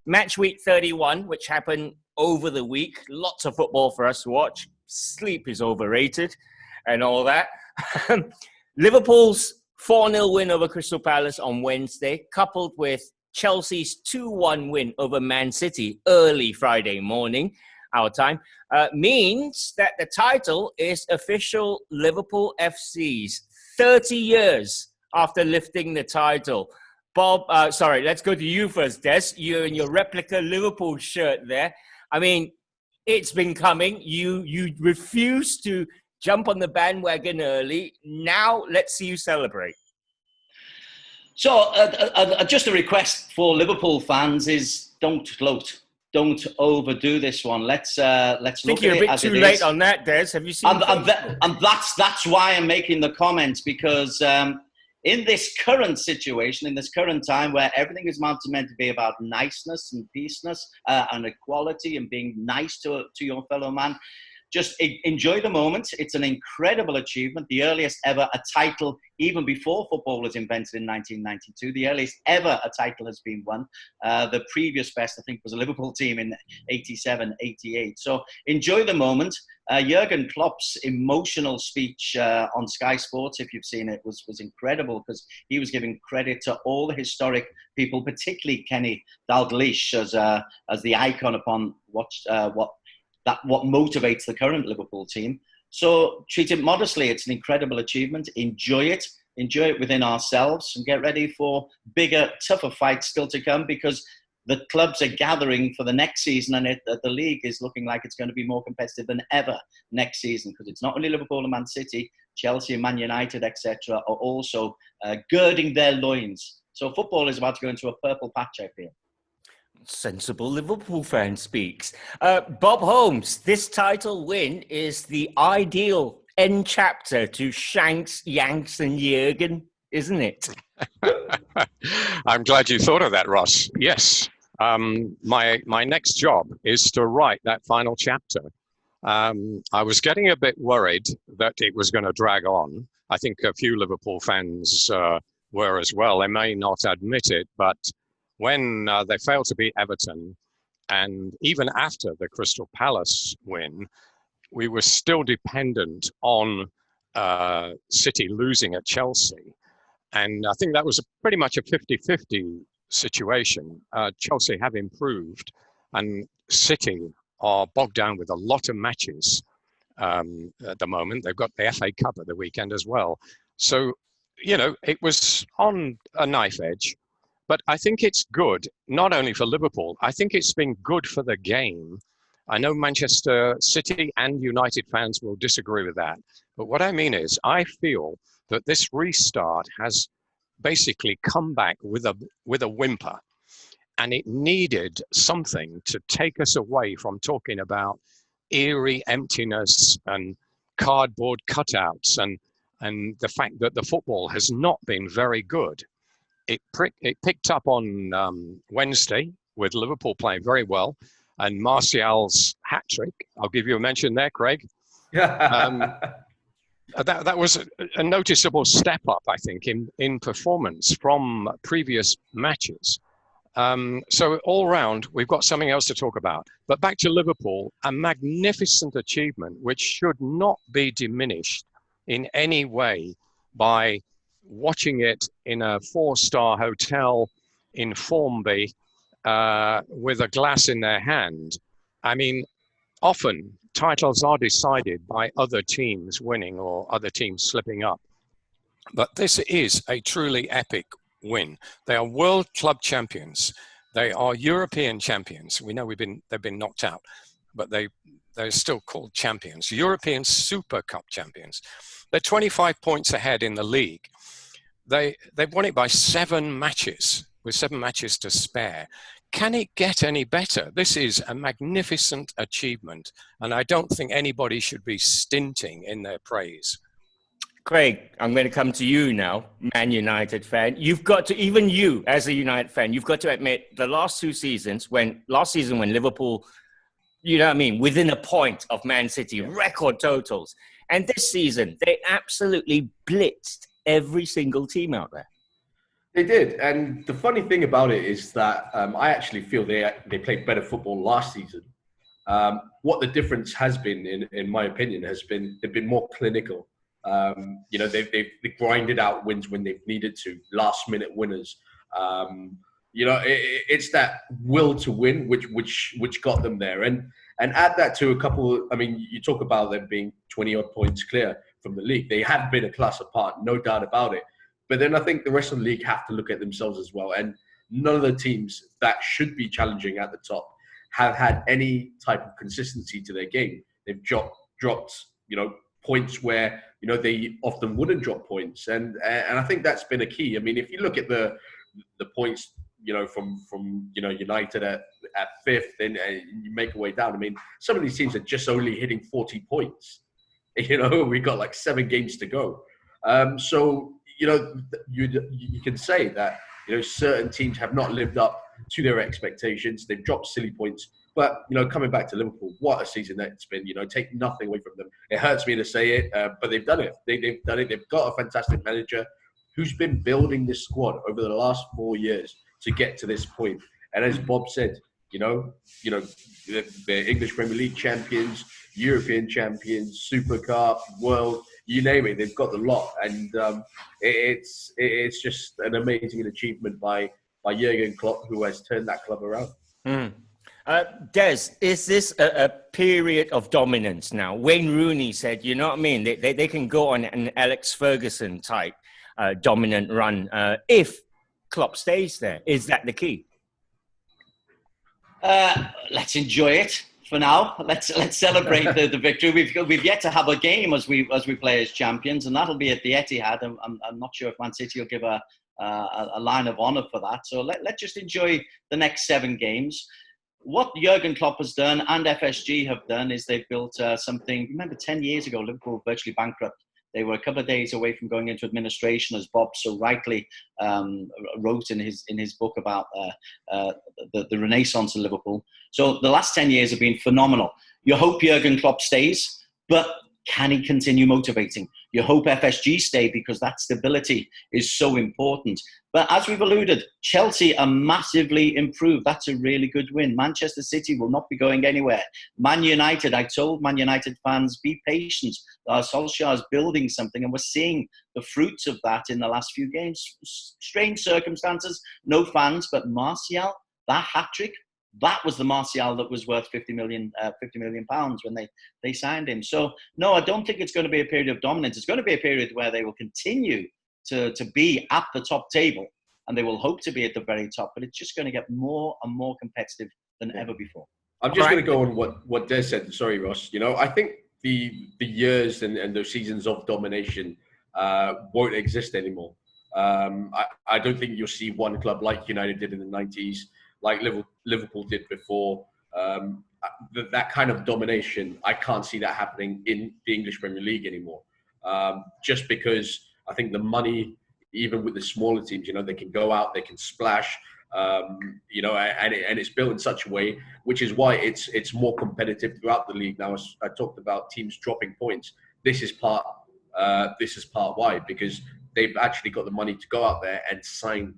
Match week 31, which happened over the week. Lots of football for us to watch. Sleep is overrated and all that. Liverpool's 4-0 win over Crystal Palace on Wednesday, coupled with Chelsea's 2-1 win over Man City early Friday morning, our time, means that the title is official Liverpool FC's 30 years after lifting the title. Bob, let's go to you first, Des. You're in your replica Liverpool shirt there. I mean, it's been coming. You refuse to jump on the bandwagon early. Now, let's see you celebrate. So, just a request for Liverpool fans is don't gloat, don't overdo this one. Let's look at it as it is. I think you're a bit too late on that, Des. Have you seen? And that's why I'm making the comments, because in this current situation, in this current time where everything is meant to be about niceness and peaceness and equality and being nice to your fellow man, just enjoy the moment. It's an incredible achievement. The earliest ever a title, even before football was invented in 1992, the earliest ever a title has been won. The previous best, I think, was a Liverpool team in 87, 88. So enjoy the moment. Jurgen Klopp's emotional speech on Sky Sports, if you've seen it, was incredible, because he was giving credit to all the historic people, particularly Kenny Dalglish as the icon upon what motivates the current Liverpool team. So treat it modestly. It's an incredible achievement. Enjoy it within ourselves, and get ready for bigger, tougher fights still to come, because the clubs are gathering for the next season, and the league is looking like it's going to be more competitive than ever next season, because it's not only Liverpool and Man City, Chelsea and Man United, etc., are also girding their loins. So football is about to go into a purple patch, I feel. Sensible Liverpool fan speaks. Bob Holmes, this title win is the ideal end chapter to Shanks, Yanks and Jurgen, isn't it? I'm glad you thought of that, Ross. Yes. My next job is to write that final chapter. I was getting a bit worried that it was going to drag on. I think a few Liverpool fans were as well. They may not admit it, but when they failed to beat Everton, and even after the Crystal Palace win, we were still dependent on City losing at Chelsea. And I think that was pretty much a 50-50 situation. Chelsea have improved, and City are bogged down with a lot of matches at the moment. They've got the FA Cup at the weekend as well. So, it was on a knife edge. But I think it's good, not only for Liverpool, I think it's been good for the game. I know Manchester City and United fans will disagree with that. But what I mean is, I feel that this restart has basically come back with a whimper. And it needed something to take us away from talking about eerie emptiness and cardboard cutouts and the fact that the football has not been very good. It picked up on Wednesday with Liverpool playing very well, and Martial's hat-trick. I'll give you a mention there, Craig. That was a noticeable step up, I think, in performance from previous matches. So all round, we've got something else to talk about. But back to Liverpool, a magnificent achievement which should not be diminished in any way by watching it in a 4-star hotel in Formby with a glass in their hand. I mean, often titles are decided by other teams winning or other teams slipping up. But this is a truly epic win. They are world club champions. They are European champions. We know they've been knocked out, but they're still called champions. European Super Cup champions. They're 25 points ahead in the league. They've won it by 7 matches, with 7 matches to spare. Can it get any better? This is a magnificent achievement, and I don't think anybody should be stinting in their praise. Craig, I'm going to come to you now, Man United fan. You've got to, even you as a United fan, you've got to admit the last 2 seasons, last season when Liverpool, within a point of Man City, record totals. And this season, they absolutely blitzed every single team out there. They did, and the funny thing about it is that I actually feel they played better football last season. What the difference has been, in my opinion, has been they've been more clinical. They've grinded out wins when they've needed to, last minute winners. Um, it's that will to win which got them there, and add that to a couple. I mean, you talk about them being 20 odd points clear from the league. They have been a class apart, no doubt about it. But then I think the rest of the league have to look at themselves as well. And none of the teams that should be challenging at the top have had any type of consistency to their game. They've dropped points where they often wouldn't drop points, and I think that's been a key. I mean, if you look at the points from United at fifth, and you make your way down. I mean, some of these teams are just only hitting 40 points. We got like 7 games to go. So you can say that certain teams have not lived up to their expectations. They've dropped silly points. But coming back to Liverpool, what a season that's been. Take nothing away from them. It hurts me to say it, but they've done it. They've done it. They've got a fantastic manager who's been building this squad over the last 4 years to get to this point. And as Bob said, the English Premier League champions, European champions, Super Cup, World, you name it, they've got the lot. And it's just an amazing achievement by Jurgen Klopp, who has turned that club around. Des, is this a period of dominance now? Wayne Rooney said, you know what I mean? They can go on an Alex Ferguson type dominant run if Klopp stays there. Is that the key? Let's enjoy it for now. Let's celebrate the victory. We've yet to have a game as we play as champions, and that'll be at the Etihad. I'm not sure if Man City will give a line of honour for that. So let's just enjoy the next 7 games. What Jurgen Klopp has done and FSG have done is they've built something. Remember, 10 years ago, Liverpool were virtually bankrupt. They were a couple of days away from going into administration, as Bob so rightly wrote in his book about the renaissance of Liverpool. So the last 10 years have been phenomenal. You hope Jurgen Klopp stays, but can he continue motivating? You hope FSG stay because that stability is so important. But as we've alluded, Chelsea are massively improved. That's a really good win. Manchester City will not be going anywhere. Man United, I told Man United fans, be patient. Solskjaer is building something, and we're seeing the fruits of that in the last few games. Strange circumstances, no fans, but Martial, that hat-trick, that was the Martial that was worth £50 million when they signed him. So, no, I don't think it's going to be a period of dominance. It's going to be a period where they will continue to be at the top table, and they will hope to be at the very top, but it's just going to get more and more competitive than ever before. I'm just going to go on what Des said. Sorry, Ross. I think the years and those seasons of domination won't exist anymore. I don't think you'll see one club like United did in the 90s, like Liverpool did before. That kind of domination, I can't see that happening in the English Premier League anymore. Just because I think the money, even with the smaller teams, they can go out, they can splash, and it's built in such a way, which is why it's more competitive throughout the league. Now, as I talked about teams dropping points, this is part why, because they've actually got the money to go out there and sign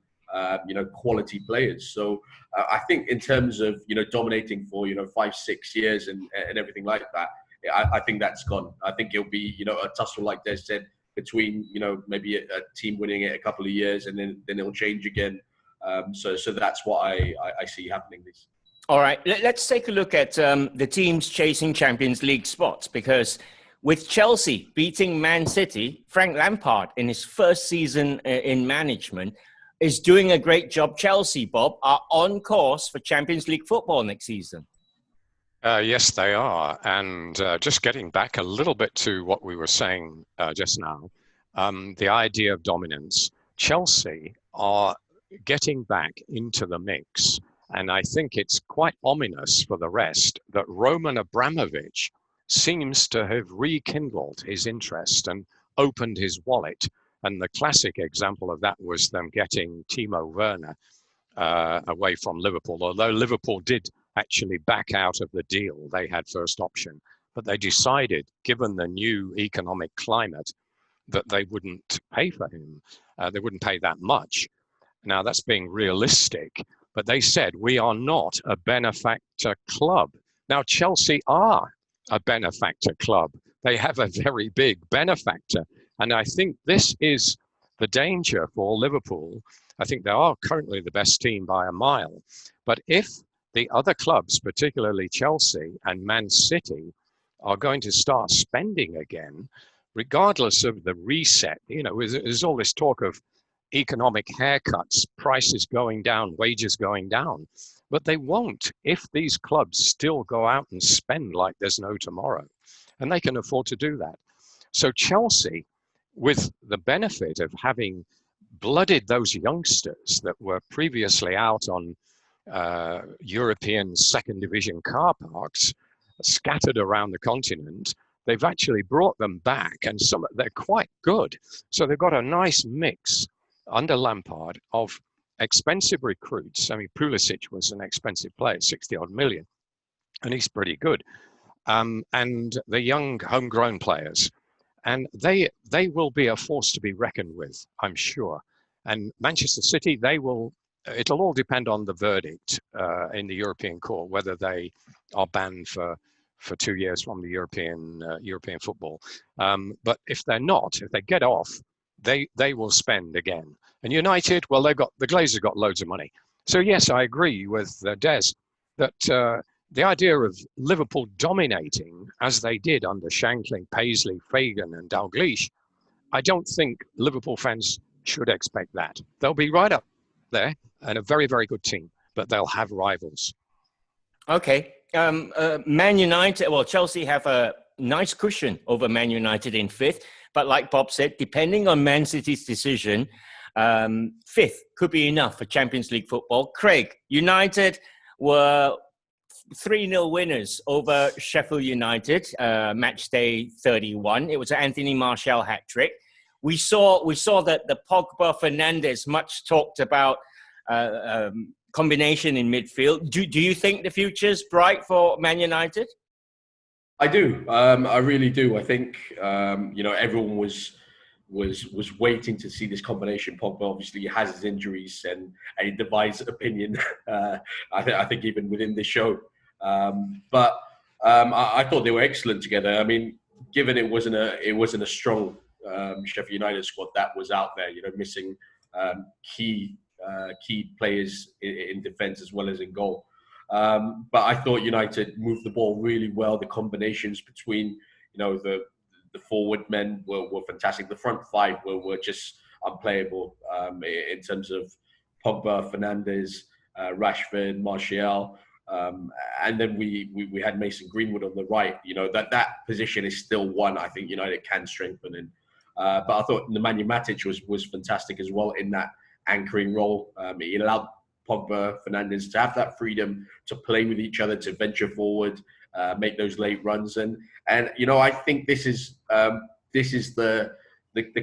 quality players. So I think in terms of dominating for 5-6 years and everything like that, I think that's gone. I think it'll be a tussle, like Des said, between maybe a team winning it a couple of years and then it'll change again. So that's what I see happening. All right, let's take a look at the teams chasing Champions League spots, because with Chelsea beating Man City, Frank Lampard in his first season in management is doing a great job. Chelsea, Bob, are on course for Champions League football next season. Yes, they are. And just getting back a little bit to what we were saying just now, the idea of dominance. Chelsea are getting back into the mix. And I think it's quite ominous for the rest that Roman Abramovich seems to have rekindled his interest and opened his wallet. And the classic example of that was them getting Timo Werner away from Liverpool, although Liverpool did actually back out of the deal. They had first option, but they decided, given the new economic climate, that they wouldn't pay for him. They wouldn't pay that much. Now, that's being realistic, but they said, we are not a benefactor club. Now, Chelsea are a benefactor club. They have a very big benefactor. And I think this is the danger for Liverpool. I think they are currently the best team by a mile. But if the other clubs, particularly Chelsea and Man City, are going to start spending again, regardless of the reset, there's all this talk of economic haircuts, prices going down, wages going down. But they won't if these clubs still go out and spend like there's no tomorrow. And they can afford to do that. So Chelsea, with the benefit of having blooded those youngsters that were previously out on European second division car parks, scattered around the continent, they've actually brought them back, and they're quite good. So they've got a nice mix under Lampard of expensive recruits. I mean, Pulisic was an expensive player, 60-odd million, and he's pretty good. And the young homegrown players. And they will be a force to be reckoned with, I'm sure. And Manchester City, it'll all depend on the verdict in the European court, whether they are banned for 2 years from the European football. But if they're not, if they get off, they will spend again. And United, well, the Glazers got loads of money. So yes, I agree with Dez that the idea of Liverpool dominating as they did under Shankly, Paisley, Fagan and Dalglish, I don't think Liverpool fans should expect that. They'll be right up there and a very, very good team, but they'll have rivals. Okay. Man United, well, Chelsea have a nice cushion over Man United in fifth. But like Bob said, depending on Man City's decision, fifth could be enough for Champions League football. Craig, United were 3-0 winners over Sheffield United, match day 31. It was an Anthony Martial hat-trick. We saw that the Pogba-Fernandes, much talked about combination in midfield. Do you think the future's bright for Man United? I do. I really do. I think everyone was waiting to see this combination. Pogba obviously has his injuries and he divides opinion. I think even within this show. But I thought they were excellent together. I mean, given it wasn't a strong Sheffield United squad that was out there, missing key players in defence as well as in goal. But I thought United moved the ball really well. The combinations between, the forward men were fantastic. The front five were just unplayable in terms of Pogba, Fernandes, Rashford, Martial. And then we had Mason Greenwood on the right. That position is still one I think United can strengthen in. But I thought Nemanja Matic was fantastic as well in that anchoring role. He allowed Pogba, Fernandes to have that freedom to play with each other, to venture forward, make those late runs, and I think this is the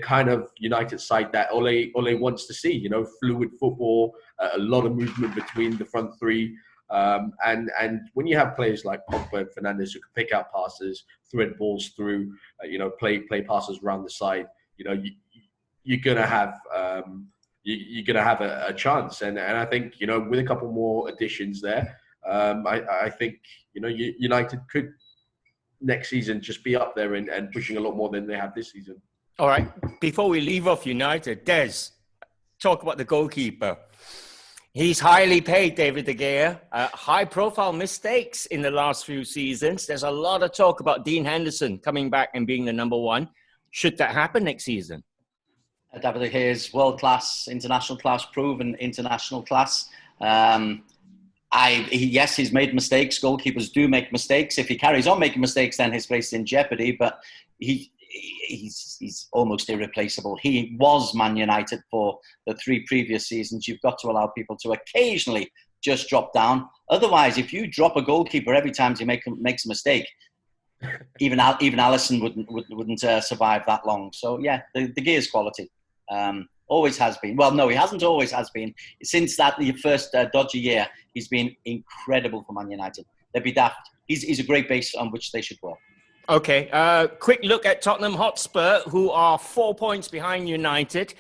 kind of United side that Ole wants to see. Fluid football, a lot of movement between the front three, and when you have players like Pogba and Fernandes who can pick out passes, thread balls through, play passes around the side, you're gonna have. You're going to have a chance. And I think, with a couple more additions there, I think, United could next season just be up there and pushing a lot more than they have this season. All right. Before we leave off United, Dez, talk about the goalkeeper. He's highly paid, David De Gea. High-profile mistakes in the last few seasons. There's a lot of talk about Dean Henderson coming back and being the number one. Should that happen next season? David De Gea is world-class, international class, proven international class. Yes, he's made mistakes. Goalkeepers do make mistakes. If he carries on making mistakes, then his place is in jeopardy. But he's almost irreplaceable. He was Man United for the 3 previous seasons. You've got to allow people to occasionally just drop down. Otherwise, if you drop a goalkeeper every time he makes a mistake, even Alisson wouldn't survive that long. So yeah, De Gea's quality. Always has been. Well, no, he hasn't always has been. Since the first dodgy year, he's been incredible for Man United. They'd be daft. He's a great base on which they should work. Okay, quick look at Tottenham Hotspur, who are 4 points behind United,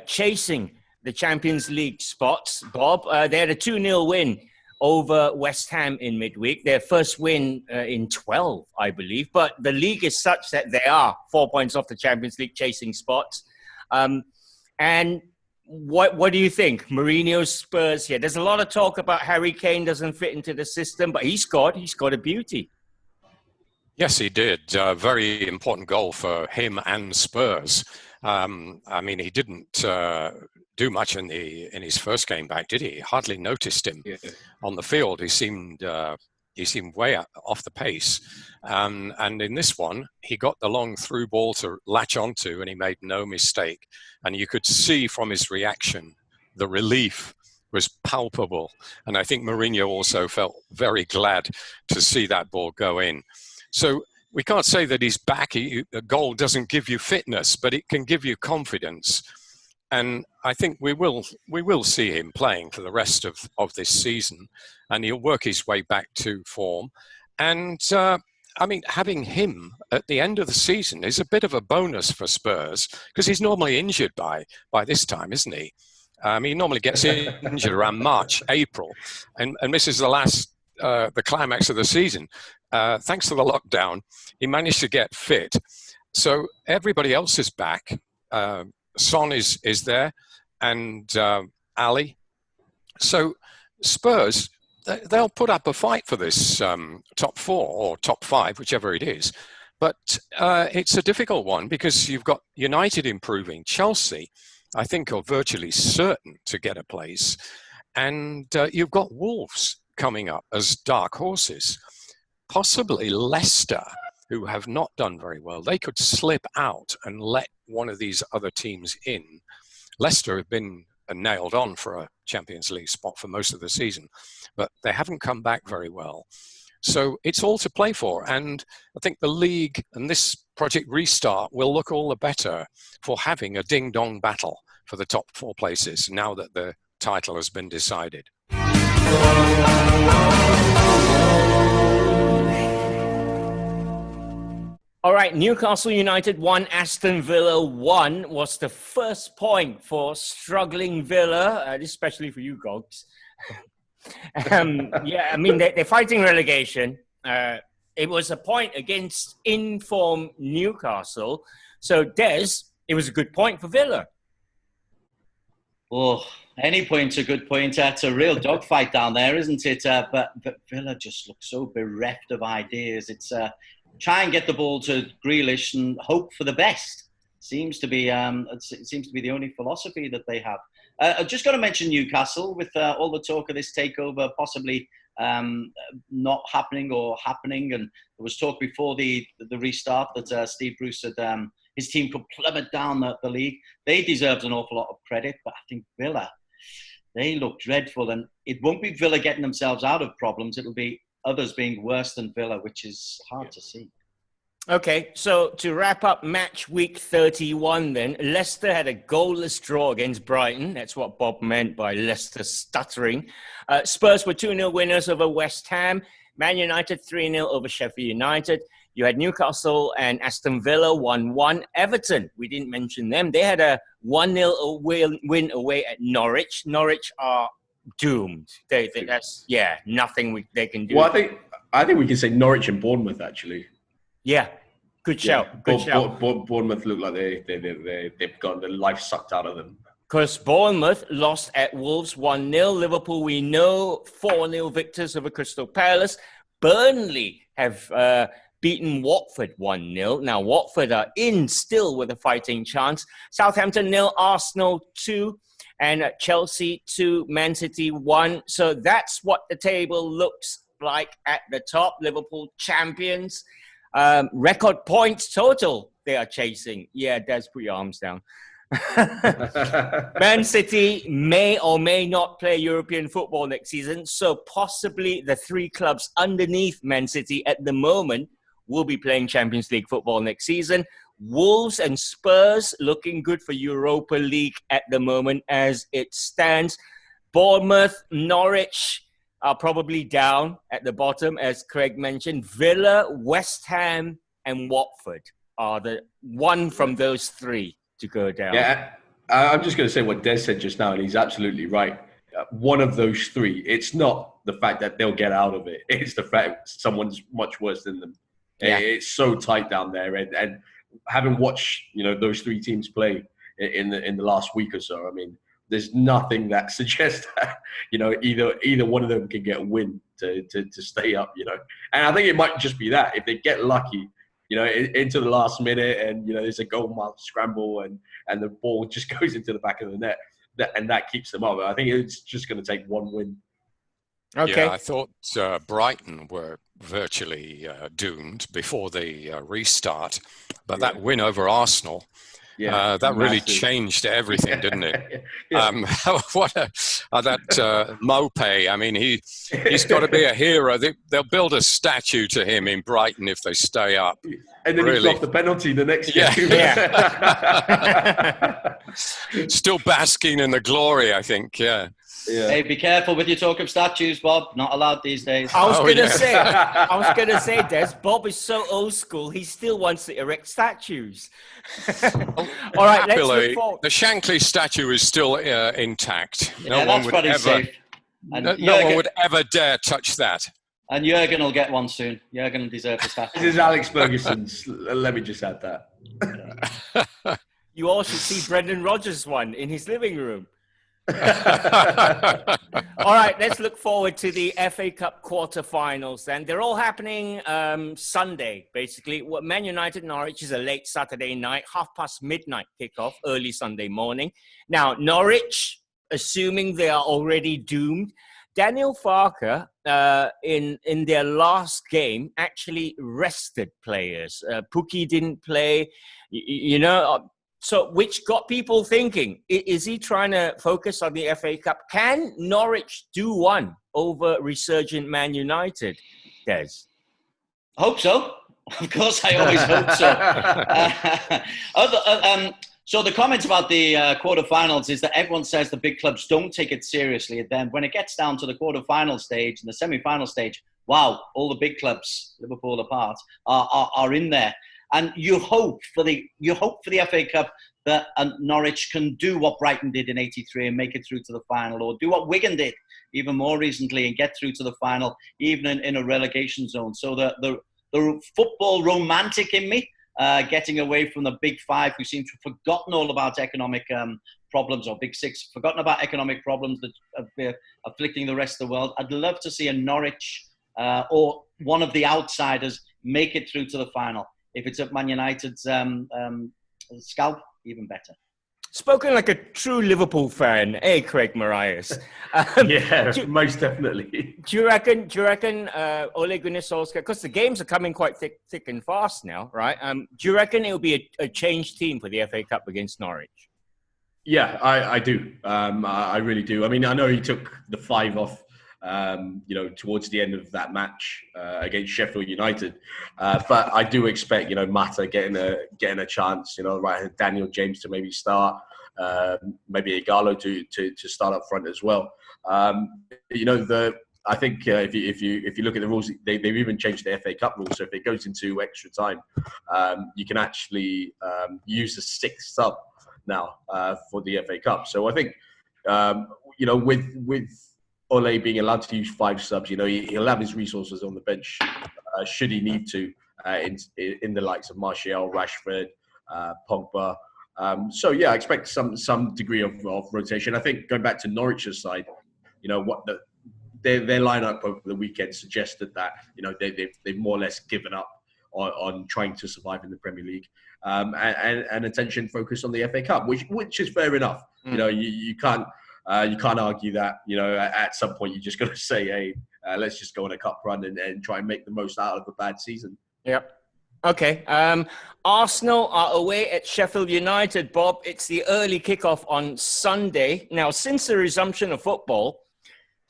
chasing the Champions League spots, Bob. They had a 2-0 win over West Ham in midweek. Their first win in 12, I believe. But the league is such that they are 4 points off the Champions League chasing spots. And what do you think? Mourinho's Spurs here. There's a lot of talk about Harry Kane doesn't fit into the system, but he scored a beauty. Yes, he did. Very important goal for him and Spurs. I mean, he didn't do much in his first game back, did he? Hardly noticed him on the field. He seemed way off the pace. And in this one, he got the long through ball to latch onto, and he made no mistake. And you could see from his reaction, the relief was palpable. And I think Mourinho also felt very glad to see that ball go in. So we can't say that he's back. A goal doesn't give you fitness, but it can give you confidence. And I think we will see him playing for the rest of this season, and he'll work his way back to form. And I mean, having him at the end of the season is a bit of a bonus for Spurs, because he's normally injured by this time, isn't he? He normally gets injured around March, April, and misses the climax of the season. Thanks to the lockdown, he managed to get fit. So everybody else is back. Son is there, and Ali. So Spurs, they'll put up a fight for this top 4 or top 5, whichever it is. But it's a difficult one because you've got United improving. Chelsea, I think, are virtually certain to get a place. And you've got Wolves coming up as dark horses. Possibly Leicester, who have not done very well. They could slip out and let one of these other teams in. Leicester have been nailed on for a Champions League spot for most of the season, but they haven't come back very well. So it's all to play for. And I think the league and this Project Restart will look all the better for having a ding-dong battle for the top 4 places now that the title has been decided. All right, Newcastle United 1, Aston Villa 1 was the first point for struggling Villa, especially for you, Gogs. Yeah, I mean, they're fighting relegation. It was a point against in-form Newcastle. So, Des, it was a good point for Villa. Oh, any point's a good point. It's a real dogfight down there, isn't it? But Villa just looks so bereft of ideas. It's try and get the ball to Grealish and hope for the best. Seems to be the only philosophy that they have. I've just got to mention Newcastle with all the talk of this takeover possibly not happening or happening, and there was talk before the restart that Steve Bruce said his team could plummet down the league. They deserved an awful lot of credit, but I think Villa, they look dreadful, and it won't be Villa getting themselves out of problems. It'll be others being worse than Villa, which is hard to see. Okay, so to wrap up match week 31 then, Leicester had a goalless draw against Brighton. That's what Bob meant by Leicester stuttering. Spurs were 2-0 winners over West Ham. Man United 3-0 over Sheffield United. You had Newcastle and Aston Villa 1-1. Everton, we didn't mention them. They had a 1-0 win away at Norwich. Norwich are doomed. That's nothing they can do. Well, I think we can say Norwich and Bournemouth actually. Yeah, good shout. Good shout. Bournemouth look like they've got the life sucked out of them. Because Bournemouth lost at Wolves 1-0. Liverpool, we know, 4-0 victors over Crystal Palace. Burnley have beaten Watford 1-0. Now, Watford are in still with a fighting chance. Southampton 0, Arsenal 2. And Chelsea 2, Man City 1. So that's what the table looks like at the top. Liverpool champions. Record points total they are chasing. Yeah, Des, put your arms down. Man City may or may not play European football next season. So possibly the 3 clubs underneath Man City at the moment will be playing Champions League football next season. Wolves and Spurs looking good for Europa League at the moment as it stands. Bournemouth, Norwich are probably down at the bottom, as Craig mentioned. Villa, West Ham, and Watford are the one from those 3 to go down. Yeah, I'm just going to say what Des said just now, and he's absolutely right. One of those three. It's not the fact that they'll get out of it. It's the fact someone's much worse than them. Yeah. It's so tight down there, and having watched those three teams play in the last week or so, I mean, there's nothing that suggests that either one of them can get a win to stay up. And I think it might just be that if they get lucky, into the last minute, and there's a goal mark scramble, and the ball just goes into the back of the net, and that keeps them up. I think it's just going to take one win. Okay. Yeah, I thought Brighton were virtually doomed before the restart, but that win over Arsenal, that really changed everything, didn't it? That Mopé, I mean, he's got to be a hero. They'll build a statue to him in Brighton if they stay up. And then he's off the penalty the next game. Still basking in the glory, I think, yeah. Hey, be careful with your talk of statues, Bob. Not allowed these days. I was gonna say, Des, Bob is so old school. He still wants to erect statues. All right, let's look forward. The Shankly statue is still intact. No one would ever dare touch that. And Jurgen will get one soon. Jurgen will deserve the statue. This is Alex Ferguson's. Let me just add that. You all should see Brendan Rodgers' one in his living room. All right, let's look forward to the FA Cup quarterfinals then. They're all happening Sunday, basically. Man United Norwich is a late Saturday night, midnight kickoff, early Sunday morning. Now, Norwich, assuming they are already doomed, Daniel Farke, in their last game, actually rested players. Pukki didn't play, So, which got people thinking, is he trying to focus on the FA Cup? Can Norwich do one over resurgent Man United, Des? Hope so. Of course, I always hope so. So the comment about the quarterfinals is that everyone says the big clubs don't take it seriously. And then when it gets down to the quarterfinal stage and the semi-final stage, wow, all the big clubs, Liverpool apart, are in there. And you hope for the FA Cup that Norwich can do what Brighton did in '83 and make it through to the final, or do what Wigan did even more recently and get through to the final, even in a relegation zone. So the football romantic in me, getting away from the big five who seem to have forgotten all about economic problems, or big six, forgotten about economic problems that are afflicting the rest of the world. I'd love to see a Norwich or one of the outsiders make it through to the final. If it's at Man United's scalp, even better. Spoken like a true Liverpool fan, Craig Morraies? Most definitely. Do you reckon Ole Gunnar Solskjaer, because the games are coming quite thick and fast now, right? Do you reckon it'll be a changed team for the FA Cup against Norwich? Yeah, I do. I really do. I mean, I know he took the 5 off, towards the end of that match against Sheffield United. But I do expect, Mata getting a chance, right, Daniel James to maybe start, maybe Igalo to start up front as well. I think if you look at the rules, they've even changed the FA Cup rules. So if it goes into extra time, you can actually use a 6th sub now for the FA Cup. So I think, with Ole being allowed to use 5 subs, he'll have his resources on the bench should he need to in the likes of Martial, Rashford, Pogba. I expect some degree of rotation. I think going back to Norwich's side, their lineup over the weekend suggested that they've more or less given up on trying to survive in the Premier League, and attention focused on the FA Cup, which is fair enough. You can't argue that. At some point you just got to say, hey, let's just go on a cup run and try and make the most out of a bad season. Yep. Okay. Arsenal are away at Sheffield United, Bob. It's the early kickoff on Sunday. Now, since the resumption of football,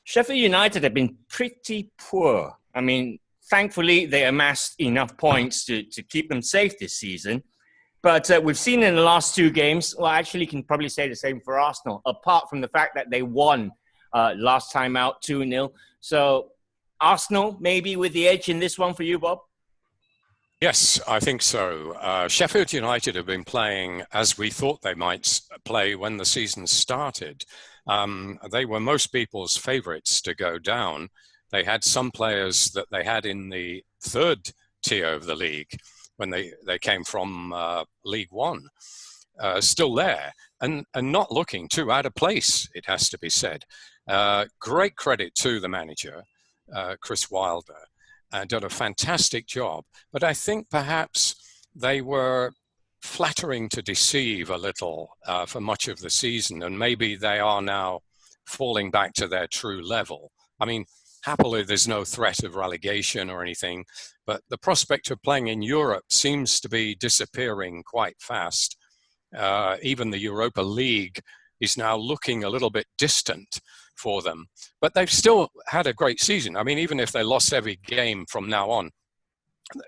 Sheffield United have been pretty poor. I mean, thankfully, they amassed enough points to keep them safe this season. But we've seen in the last 2 games, well, actually can probably say the same for Arsenal, apart from the fact that they won last time out 2-0. So Arsenal maybe with the edge in this one for you, Bob? Yes, I think so. Sheffield United have been playing as we thought they might play when the season started. They were most people's favourites to go down. They had some players that they had in the third tier of the league when they came from League One, still there and not looking too out of place, it has to be said. Great credit to the manager, Chris Wilder. Done a fantastic job. But I think perhaps they were flattering to deceive a little for much of the season, and maybe they are now falling back to their true level. I mean, happily, there's no threat of relegation or anything, but the prospect of playing in Europe seems to be disappearing quite fast. Even the Europa League is now looking a little bit distant for them, but they've still had a great season. I mean, even if they lost every game from now on,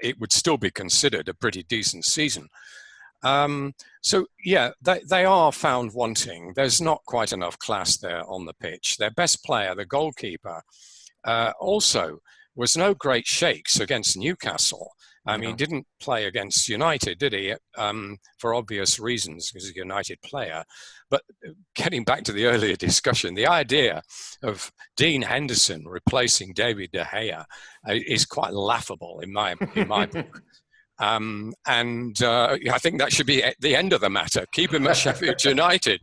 it would still be considered a pretty decent season. So yeah, they are found wanting. There's not quite enough class there on the pitch. Their best player, the goalkeeper, also was no great shakes against Newcastle. I mean, he didn't play against United, did he? For obvious reasons, because he's a United player. But getting back to the earlier discussion, the idea of Dean Henderson replacing David De Gea is quite laughable in my book. I think that should be the end of the matter. Keep him at Sheffield United.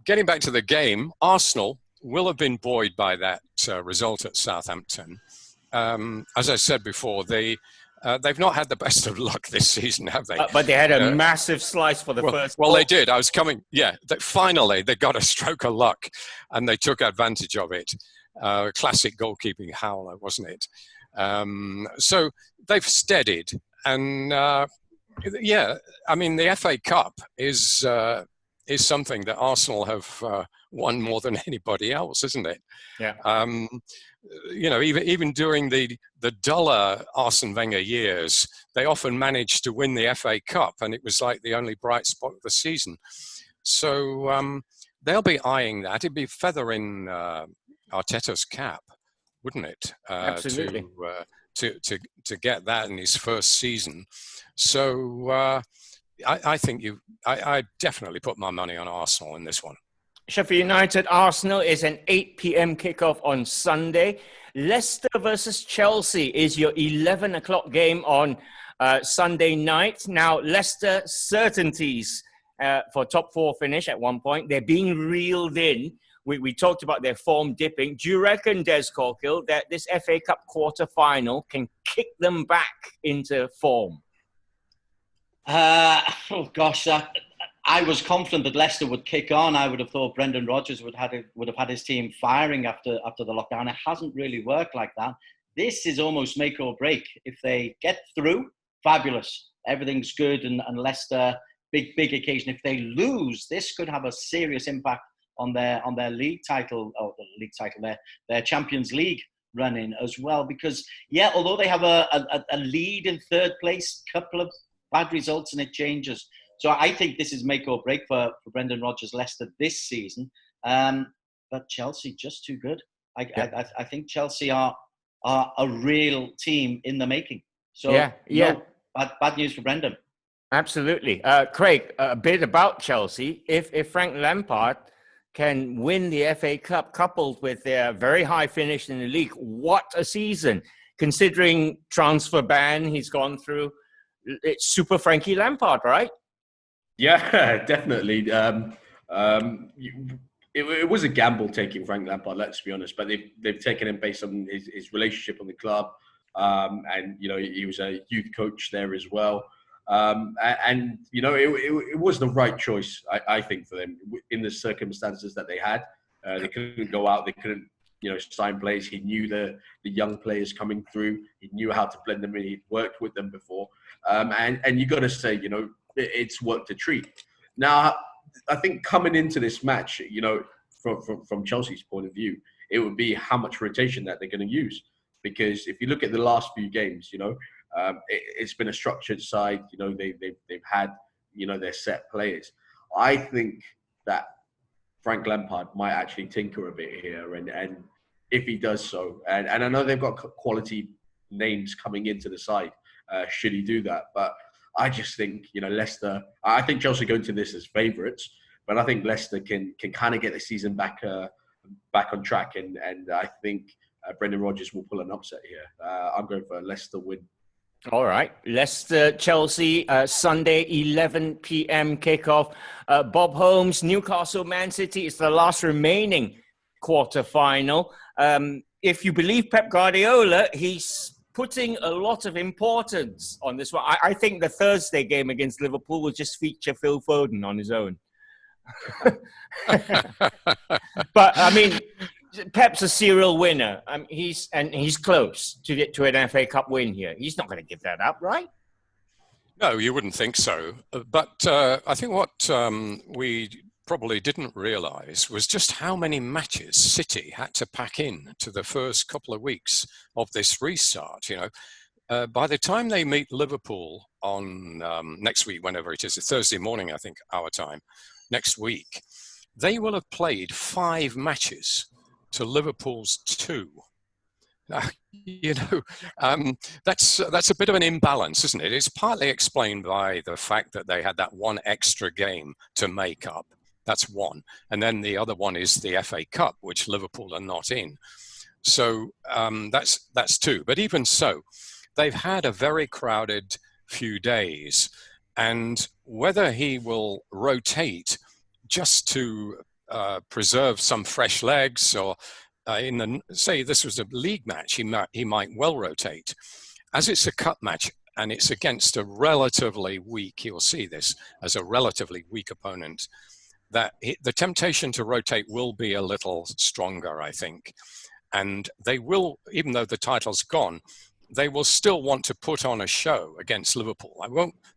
Getting back to the game, Arsenal will have been buoyed by that result at Southampton. As I said before, they've not had the best of luck this season, have they? But they had a massive slice for the first. Well, they did. I was coming. Yeah, finally they got a stroke of luck, and they took advantage of it. Classic goalkeeping howler, wasn't it? So they've steadied, and yeah, I mean the FA Cup is something that Arsenal have won more than anybody else, isn't it? Yeah. You know, even during the duller Arsene Wenger years, they often managed to win the FA Cup, and it was like the only bright spot of the season. So they'll be eyeing that. It'd be feather in Arteta's cap, wouldn't it? Absolutely. To get that in his first season. So I think I definitely put my money on Arsenal in this one. Sheffield United Arsenal is an 8 p.m. kickoff on Sunday. Leicester versus Chelsea is your 11 o'clock game on Sunday night. Now, Leicester certainties for top four finish at one point. They're being reeled in. We talked about their form dipping. Do you reckon, Dez Corkhill, that this FA Cup quarter-final can kick them back into form? Oh gosh, I was confident that Leicester would kick on. I would have thought Brendan Rodgers would have had his team firing after the lockdown. It hasn't really worked like that. This is almost make or break. If they get through, fabulous. Everything's good, and Leicester, big occasion. If they lose, this could have a serious impact on their league title, their Champions League run-in as well. Because yeah, although they have a lead in third place, couple of bad results and it changes. So I think this is make or break for Brendan Rodgers' Leicester this season. But Chelsea just too good. I think Chelsea are a real team in the making. So no, bad news for Brendan. Absolutely. Craig, a bit about Chelsea. If Frank Lampard can win the FA Cup coupled with their very high finish in the league, what a season. Considering transfer ban he's gone through, it's super Frankie Lampard, right? Yeah, definitely. It was a gamble taking Frank Lampard, let's be honest, but they've taken him based on his relationship on the club. And, you know, he was a youth coach there as well. And you know, it was the right choice, I think, for them in the circumstances that they had. They couldn't go out, they couldn't, you know, sign players. He knew the young players coming through. He knew how to blend them in. He'd worked with them before. And you got to say, you know, it's worked a treat. Now, I think coming into this match, you know, from Chelsea's point of view, it would be how much rotation that they're going to use. Because if you look at the last few games, you know, it's been a structured side. You know, they've had, you know, their set players. I think that Frank Lampard might actually tinker a bit here, and if he does so, and I know they've got quality names coming into the side should he do that. But I just think, Leicester, I think Chelsea go into this as favourites, but I think Leicester can kind of get the season back on track. And I think Brendan Rodgers will pull an upset here. I'm going for a Leicester win. All right. Leicester, Chelsea, Sunday, 11 p.m. kickoff. Bob Holmes, Newcastle, Man City is the last remaining quarter-final. If you believe Pep Guardiola, he's putting a lot of importance on this one. I think the Thursday game against Liverpool will just feature Phil Foden on his own. But, I mean, Pep's a serial winner. He's close to get to an FA Cup win here. He's not going to give that up, right? No, you wouldn't think so. But I think what we probably didn't realise was just how many matches City had to pack in to the first couple of weeks of this restart. By the time they meet Liverpool on next week, whenever it is, it's Thursday morning, I think, our time, next week, they will have played 5 matches to Liverpool's 2. That's a bit of an imbalance, isn't it? It's partly explained by the fact that they had that one extra game to make up. That's one. And then the other one is the FA Cup, which Liverpool are not in. So that's 2. But even so, they've had a very crowded few days. And whether he will rotate just to preserve some fresh legs, or say this was a league match, he might well rotate. As it's a cup match and it's against a relatively weak, you'll see this as a relatively weak opponent, that the temptation to rotate will be a little stronger, I think. And they will, even though the title's gone, they will still want to put on a show against Liverpool.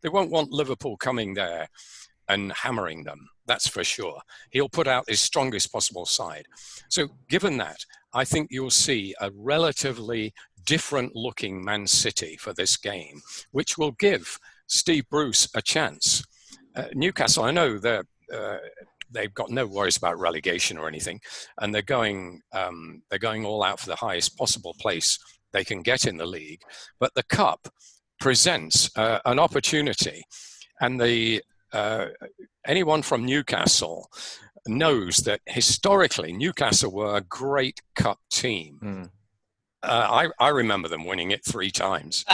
They won't want Liverpool coming there and hammering them, that's for sure. He'll put out his strongest possible side. So given that, I think you'll see a relatively different looking Man City for this game, which will give Steve Bruce a chance. Newcastle, I know they've got no worries about relegation or anything, and they're going all out for the highest possible place they can get in the league. But the Cup presents an opportunity, and anyone from Newcastle knows that historically Newcastle were a great Cup team. I remember them winning it 3 times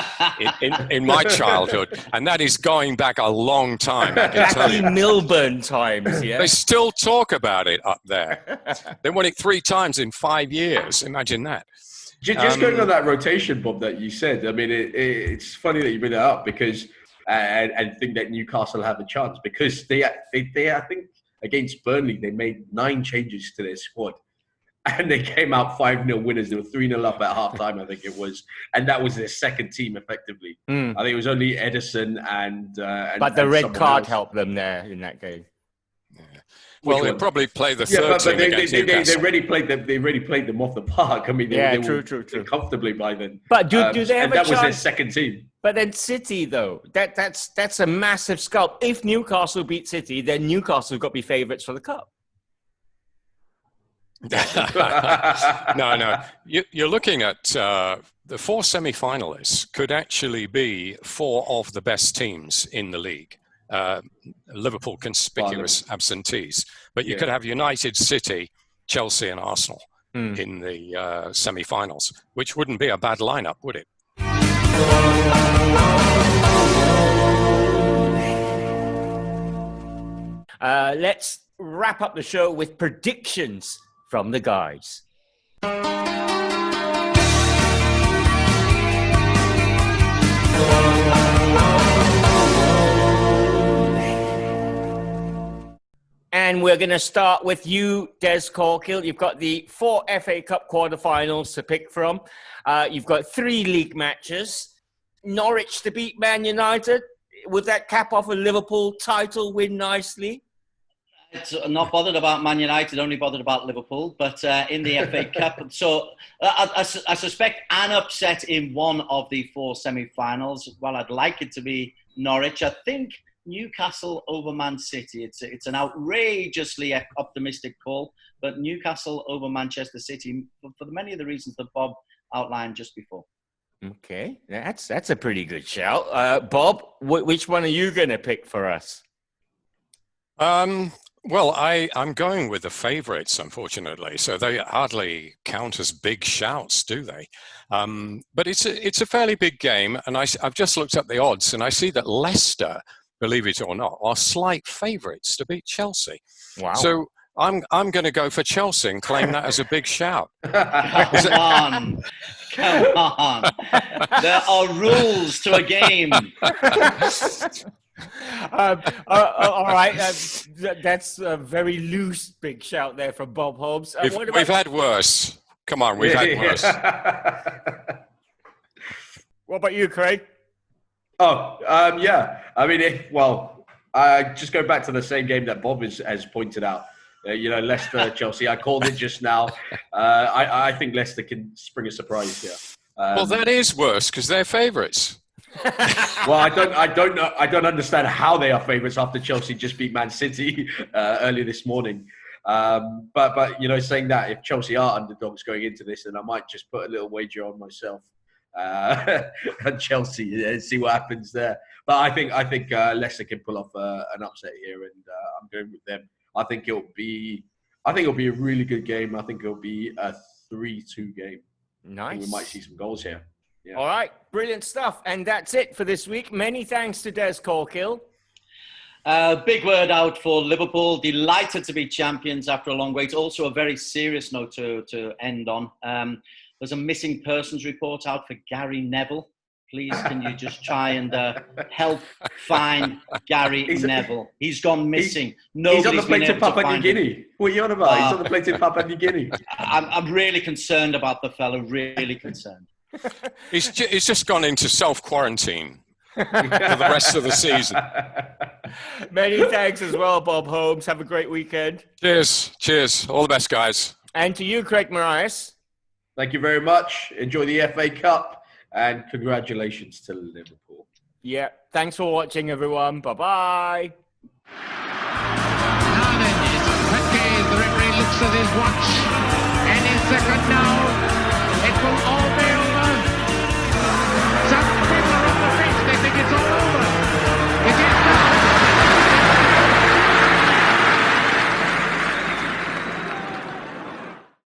in my childhood, and that is going back a long time. Back in Milburn times, yeah. They still talk about it up there. They won it 3 times in 5 years. Imagine that. Just going on that rotation, Bob, that you said. I mean, it's funny that you bring that up because and think that Newcastle have a chance because they I think against Burnley they made 9 changes to their squad. And they came out 5-0 winners. They were 3-0 up at halftime, I think it was. And that was their second team, effectively. I think it was only Edison and but the red card helped them there in that game. Yeah. Well, they probably play the third team against Newcastle. They already played them off the park. I mean, they were comfortably by then. But do they have a chance? That was their second team. But then City, though, that's a massive scalp. If Newcastle beat City, then Newcastle got to be favourites for the Cup. No. You're looking at the 4 semi-finalists could actually be 4 of the best teams in the league. Liverpool conspicuous absentees, but you could have United, City, Chelsea, and Arsenal in the semi-finals, which wouldn't be a bad lineup, would it? Let's wrap up the show with predictions from the guys. And we're going to start with you, Dez Corkhill. You've got the 4 FA Cup quarterfinals to pick from. You've got 3 league matches. Norwich to beat Man United. Would that cap off a Liverpool title win nicely? It's not bothered about Man United, only bothered about Liverpool. But in the FA Cup, so I suspect an upset in one of the 4 semi-finals. Well, I'd like it to be Norwich. I think Newcastle over Man City. It's an outrageously optimistic call, but Newcastle over Manchester City for many of the reasons that Bob outlined just before. Okay, that's a pretty good shout. Bob, which one are you going to pick for us? Well, I'm going with the favourites, unfortunately. So they hardly count as big shouts, do they? But it's a fairly big game, and I've just looked up the odds, and I see that Leicester, believe it or not, are slight favourites to beat Chelsea. Wow. So I'm going to go for Chelsea and claim that as a big shout. Come on. There are rules to a game. All right, that's a very loose big shout there from Bob Holmes. We've had worse. Come on, we've had worse. What about you, Craig? Yeah. I mean, just go back to the same game that Bob has pointed out. Leicester, Chelsea. I called it just now. I think Leicester can spring a surprise here. Well, that is worse because they're favourites. Well, I don't know. I don't understand how they are favourites after Chelsea just beat Man City earlier this morning. But saying that, if Chelsea are underdogs going into this, then I might just put a little wager on myself and Chelsea and see what happens there. But I think Leicester can pull off an upset here, and I'm going with them. I think it'll be a really good game. I think it'll be a 3-2 game. Nice. We might see some goals here. Yeah. All right, brilliant stuff. And that's it for this week. Many thanks to Dez Corkhill. Big word out for Liverpool. Delighted to be champions after a long wait. Also a very serious note to end on. There's a missing persons report out for Gary Neville. Please, can you just try and help find Gary Neville? He's gone missing. He's on the plane to Papua New Guinea. What are you on about? He's on the plane to Papua New Guinea. I'm really concerned about the fellow. Really concerned. He's just gone into self-quarantine for the rest of the season. Many thanks as well, Bob Holmes. Have a great weekend. Cheers. All the best, guys. And to you, Craig Morraies. Thank you very much. Enjoy the FA Cup. And congratulations to Liverpool. Yeah. Thanks for watching, everyone. Bye-bye. Now then, the referee looks at his watch. Any second now, it will all be